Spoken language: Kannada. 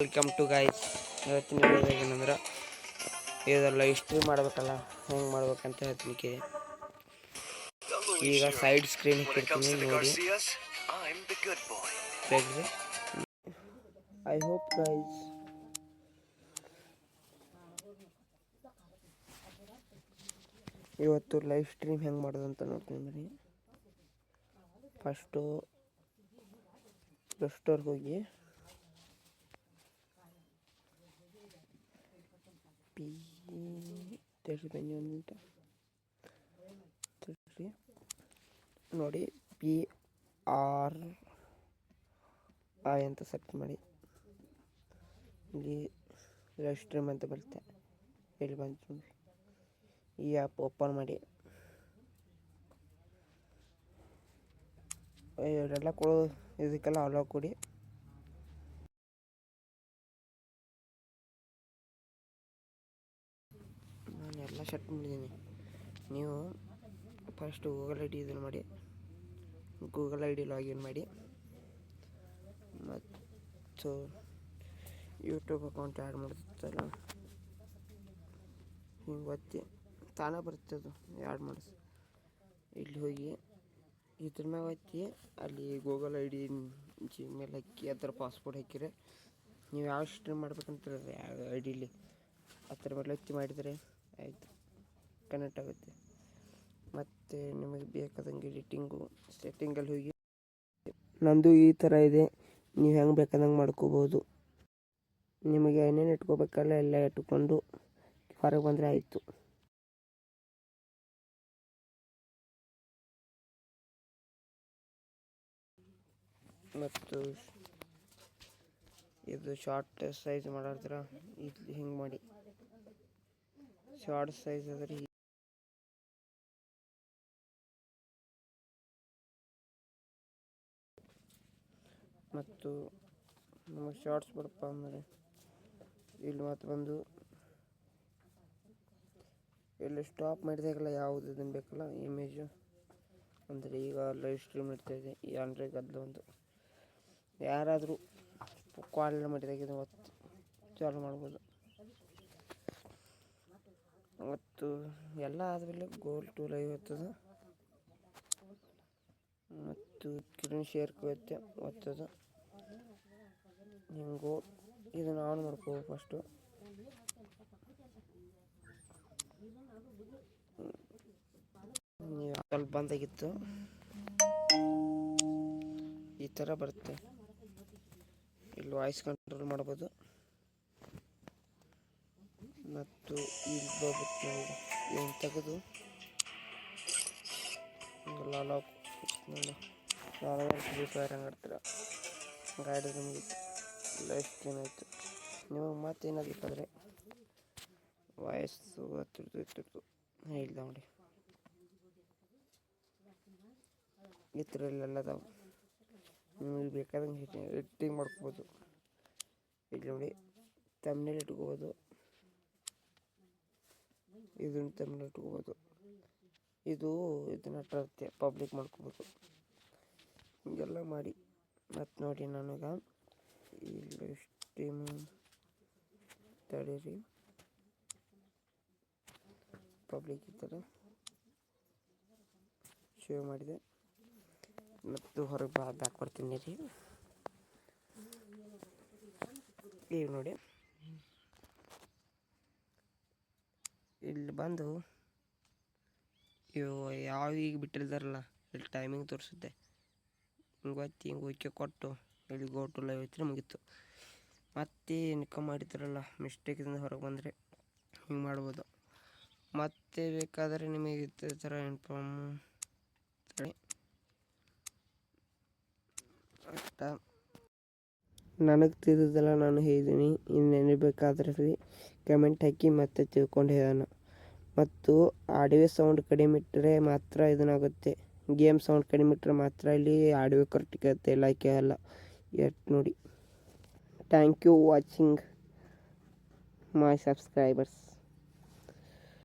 Welcome to guys. ಇವತ್ತಿನ ವಿಡಿಯೋದಾಗ ಏನಂದ್ರೆ ಇದೆಲ್ಲ ಹಿಸ್ಟ್ರಿ ಮಾಡಬೇಕಲ್ಲ, ಹೆಂಗೆ ಮಾಡ್ಬೇಕಂತ ಹೇಳ್ತೀನಿ. ಈಗ ಸೈಡ್ ಸ್ಕ್ರೀನ್ ಇಟ್ಟಿರ್ತೀನಿ ನೋಡಿ. ಐ ಹೋಪ್ ಗೈಸ್ ಇವತ್ತು ಲೈವ್ ಸ್ಟ್ರೀಮ್ ಹೆಂಗೆ ಮಾಡೋದಂತ ನೋಡ್ತೀನಿ. ಫಸ್ಟು ಪ್ಲೇಸ್ಟೋರ್ಗೆ ಹೋಗಿ ನೋಡಿ PRI ಅಂತ ಸರ್ಚ್ ಮಾಡಿ. ಇಲ್ಲಿ ಲೈವ್ ಸ್ಟ್ರೀಮ್ ಅಂತ ಬರುತ್ತೆ. ಇಲ್ಲಿ ಬಂತು, ಈ ಆ್ಯಪ್ ಓಪನ್ ಮಾಡಿ. ಇವರೆಲ್ಲ ಕೊಡೋ ಇದಕ್ಕೆಲ್ಲ ಅಲೋ ಕೊಡಿ. ನಾನು ಎಲ್ಲ ಸೆಟ್ ಮಾಡಿದ್ದೀನಿ. ನೀವು ಫಸ್ಟ್ ಗೂಗಲ್ ID ಇದನ್ನು ಮಾಡಿ, ಗೂಗಲ್ ID ಲಾಗಿನ್ ಮಾಡಿ, ಮತ್ತು ಯೂಟ್ಯೂಬ್ ಅಕೌಂಟ್ ಆ್ಯಡ್ ಮಾಡ್ತಿತ್ತಲ್ಲ ಹಿಂಗೆ ಒತ್ತಿ ತಾನೇ ಬರ್ತದೆ ಆ್ಯಡ್ ಮಾಡಿಸಿ. ಇಲ್ಲಿ ಹೋಗಿ ಇದ್ರ ಮ್ಯಾಗ ಒತ್ತಿ ಅಲ್ಲಿ ಗೂಗಲ್ ID ಜಿಮೇಲ್ ಹಾಕಿ ಅದರ ಪಾಸ್ವರ್ಡ್ ಹಾಕಿದ್ರೆ ನೀವು ಯಾವ ಸ್ಟ್ರೀಮ್ ಮಾಡ್ಬೇಕಂತ ಯಾವ ಐಡಿಲಿ ಅದರ ಮೇಲೆ ಒತ್ತಿ ಮಾಡಿದರೆ ಆಯಿತು, ಕನೆಕ್ಟ್ ಆಗುತ್ತೆ. ಮತ್ತು ನಿಮಗೆ ಬೇಕಾದಂಗೆ ಎಡಿಟಿಂಗು ಸೆಟ್ಟಿಂಗಲ್ಲಿ ಹೋಗಿ ನಂದು ಈ ಥರ ಇದೆ, ನೀವು ಹೆಂಗೆ ಬೇಕಾದಂಗೆ ಮಾಡ್ಕೋಬೋದು. ನಿಮಗೆ ಏನೇನು ಇಟ್ಕೋಬೇಕಲ್ಲ ಎಲ್ಲ ಇಟ್ಕೊಂಡು ಹೊರಗೆ ಬಂದರೆ ಆಯಿತು. ಮತ್ತು ಇದು ಶಾರ್ಟ್ ಸೈಜ್ ಮಾಡಾಡ್ತಾರ, ಇದು ಹಿಂಗೆ ಮಾಡಿ. ಶಾರ್ಟ್ ಸೈಜ್ ಆದರೆ ಮತ್ತು ನಮಗೆ ಶಾರ್ಟ್ಸ್ ಬರಪ್ಪ ಅಂದರೆ ಇಲ್ಲಿ ಮತ್ತು ಬಂದು ಇಲ್ಲಿ ಸ್ಟಾಪ್ ಮಾಡಿದಾಗಲ್ಲ ಯಾವುದು ಇದನ್ನು ಬೇಕಲ್ಲ ಇಮೇಜು, ಅಂದರೆ ಈಗ ಲೈವ್ ಸ್ಟ್ರೀಮ್ ಇರ್ತಾಯಿದೆ ಈ ಗದ್ದಲ ಒಂದು ಯಾರಾದರೂ ಕಾಲ್ ಮಾಡಿದಾಗ ಇದು ಒತ್ತು ಚಾಲು ಮಾಡ್ಬೋದು. ಮತ್ತು ಎಲ್ಲ ಆದಮೇಲೆ ಗೋಲ್ ಟು ಲೈವ್ ಇರ್ತದೆ, ಮತ್ತು ಸ್ಕ್ರೀನ್ ಶೇರ್ ಒತ್ತದ ಹಿಂಗೋ ಇದನ್ನು ಆನ್ ಮಾಡ್ಕೋಬೇಕು. ಫಸ್ಟು ನೀವು ಸ್ವಲ್ಪ ಬಂದಾಗಿತ್ತು ಈ ಥರ ಬರುತ್ತೆ. ಇಲ್ಲಿ ವಾಯ್ಸ್ ಕಂಟ್ರೋಲ್ ಮಾಡ್ಬೋದು. ಮತ್ತು ಇಲ್ಲಿ ಹೋಗ್ಬಿಟ್ಟು ಇದನ್ನು ತೆಗೆದು ಲಾಲಾಕ್ ಫ್ರೀ ಫೈರ್ ಹಂಗೆ ಆಡ್ತೀರ, ಗಾಡಿ ನಿಮಗೆ ಲೈಫ್ ಸ್ಟ್ರೀಮ್ ಆಯಿತು. ನಿಮಗೆ ಮತ್ತೇನಾಗಬೇಕಾದ್ರೆ ವಾಯ್ಸು ಇರ್ತಿರ್ತು ಇಲ್ಲ ನೋಡಿ ಈ ಥರ ಎಲ್ಲ ಅದಾವೆ. ನಿಮಗೆ ಬೇಕಾದಂಗೆ ಎಡಿಟಿಂಗ್ ಮಾಡ್ಕೋಬೋದು. ಇಲ್ಲಿ ನೋಡಿ ತಮ್ನೇಲ್ ಇಟ್ಕೋಬೋದು, ಇದನ್ನು ತಮ್ನೇಲ್ ಇಟ್ಕೋಬೋದು. ಇದನ್ನು ಇರುತ್ತೆ ಪಬ್ಲಿಕ್ ಮಾಡ್ಕೋಬೋದು. ಹಿಂಗೆಲ್ಲ ಮಾಡಿ ಮತ್ತು ನೋಡಿ ನನಗೆ ಇಲ್ಲಿ ಸ್ಟ್ರೀಮ್ ತಡೀರಿ ಪಬ್ಲಿಕ್ ಈ ಥರ ಶೇವ್ ಮಾಡಿದೆ. ಮತ್ತು ಹೊರಗೆ ಬ್ಯಾಕ್ ಬರ್ತೀನಿ ರೀ. ಈಗ ನೋಡಿ ಇಲ್ಲಿ ಬಂದು ಇವು ಯಾವ ಈಗ ಬಿಟ್ಟಿರ್ತಾರಲ್ಲ ಇಲ್ಲಿ ಟೈಮಿಂಗ್ ತೋರಿಸುತ್ತೆ, ಹಿಂಗೆ ಒತ್ತಿ ಹಿಂಗೆ ಓಕೆ ಕೊಟ್ಟು ಇಲ್ಲಿ ಗೋ ಟು ಲೈವ್ ಐತ್ರಿ ಮುಗೀತು. ಮತ್ತೆ ಇನ್ಕಮ್ ಮಾಡಿದ್ರಲ್ಲ ಮಿಸ್ಟೇಕಿಂದ ಹೊರಗೆ ಬಂದರೆ ಹಿಂಗೆ ಮಾಡ್ಬೋದು. ಮತ್ತೆ ಬೇಕಾದರೆ ನಿಮಗೆ ಈ ಥರ ಇನ್ಫಾರ್ಮ್ ಅಷ್ಟ ನನಗೆ ತಿಳಿದಲ್ಲ ನಾನು ಹೇಳಿದ್ದೀನಿ. ಇನ್ನೇನು ಬೇಕಾದ್ರೆ ಕಮೆಂಟ್ ಹಾಕಿ ಮತ್ತೆ ತಿಳ್ಕೊಂಡು ಹೇಳೋಣ. ಮತ್ತು ಆಡಿಯೋ ಸೌಂಡ್ ಕಡಿಮೆ ಇಟ್ಟರೆ ಮಾತ್ರ ಇದನ್ನಾಗುತ್ತೆ, ಗೇಮ್ ಸೌಂಡ್ ಕಡಿಮೆ ಇಟ್ಟರೆ ಮಾತ್ರ ಇಲ್ಲಿ ಆಡಿಯೋ ಕರೆಕ್ಟ್ ಕೇಳುತ್ತೆ, ಇಲ್ಲ ಕೇಳಲ್ಲ. ನೋಡಿ, thank you watching my subscribers.